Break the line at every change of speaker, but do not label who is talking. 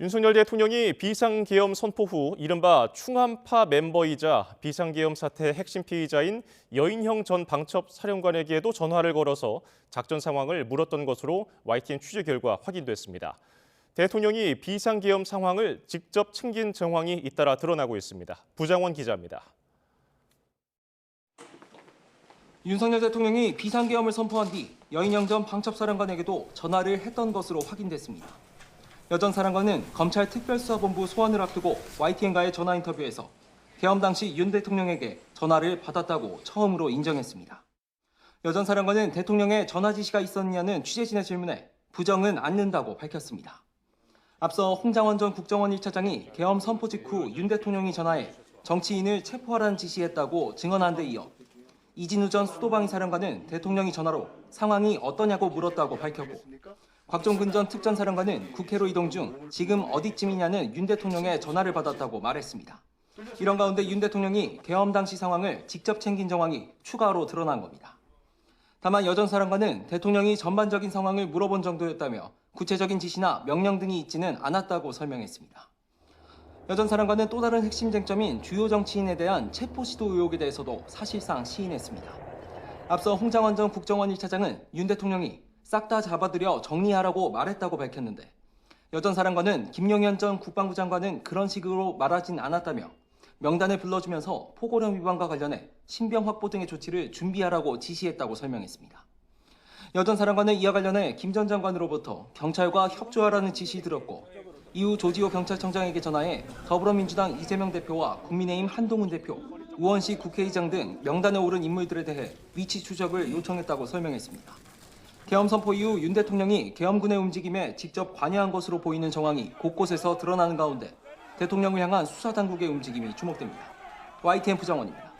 윤석열 대통령이 비상계엄 선포 후 이른바 충암파 멤버이자 비상계엄 사태의 핵심 피의자인 여인형 전 방첩 사령관에게도 전화를 걸어서 작전 상황을 물었던 것으로 YTN 취재 결과 확인됐습니다. 대통령이 비상계엄 상황을 직접 챙긴 정황이 잇따라 드러나고 있습니다. 부장원 기자입니다.
윤석열 대통령이 비상계엄을 선포한 뒤 여인형 전 방첩사령관에게도 전화를 했던 것으로 확인됐습니다. 여 전 사령관은 검찰 특별수사본부 소환을 앞두고 YTN과의 전화 인터뷰에서 계엄 당시 윤 대통령에게 전화를 받았다고 처음으로 인정했습니다. 여 전 사령관은 대통령의 전화 지시가 있었느냐는 취재진의 질문에 부정은 않는다고 밝혔습니다. 앞서 홍장원 전 국정원 1차장이 계엄 선포 직후 윤 대통령이 전화해 정치인을 체포하라는 지시했다고 증언한 데 이어 이진우 전 수도방위 사령관은 대통령이 전화로 상황이 어떠냐고 물었다고 밝혔고 곽종근 전 특전사령관은 국회로 이동 중 지금 어디쯤이냐는 윤 대통령의 전화를 받았다고 말했습니다. 이런 가운데 윤 대통령이 계엄 당시 상황을 직접 챙긴 정황이 추가로 드러난 겁니다. 다만 여 전 사령관은 대통령이 전반적인 상황을 물어본 정도였다며 구체적인 지시나 명령 등이 있지는 않았다고 설명했습니다. 여 전 사령관은 또 다른 핵심 쟁점인 주요 정치인에 대한 체포 시도 의혹에 대해서도 사실상 시인했습니다. 앞서 홍장원 전 국정원 1차장은 윤 대통령이 싹 다 잡아들여 정리하라고 말했다고 밝혔는데 여 전 사령관은 김용현 전 국방부 장관은 그런 식으로 말하진 않았다며 명단을 불러주면서 포고령 위반과 관련해 신병 확보 등의 조치를 준비하라고 지시했다고 설명했습니다. 여 전 사령관은 이와 관련해 김 전 장관으로부터 경찰과 협조하라는 지시 들었고 이후 조지호 경찰청장에게 전화해 더불어민주당 이재명 대표와 국민의힘 한동훈 대표, 우원식 국회의장 등 명단에 오른 인물들에 대해 위치 추적을 요청했다고 설명했습니다. 계엄 선포 이후 윤 대통령이 계엄군의 움직임에 직접 관여한 것으로 보이는 정황이 곳곳에서 드러나는 가운데 대통령을 향한 수사당국의 움직임이 주목됩니다. YTN 부장원입니다.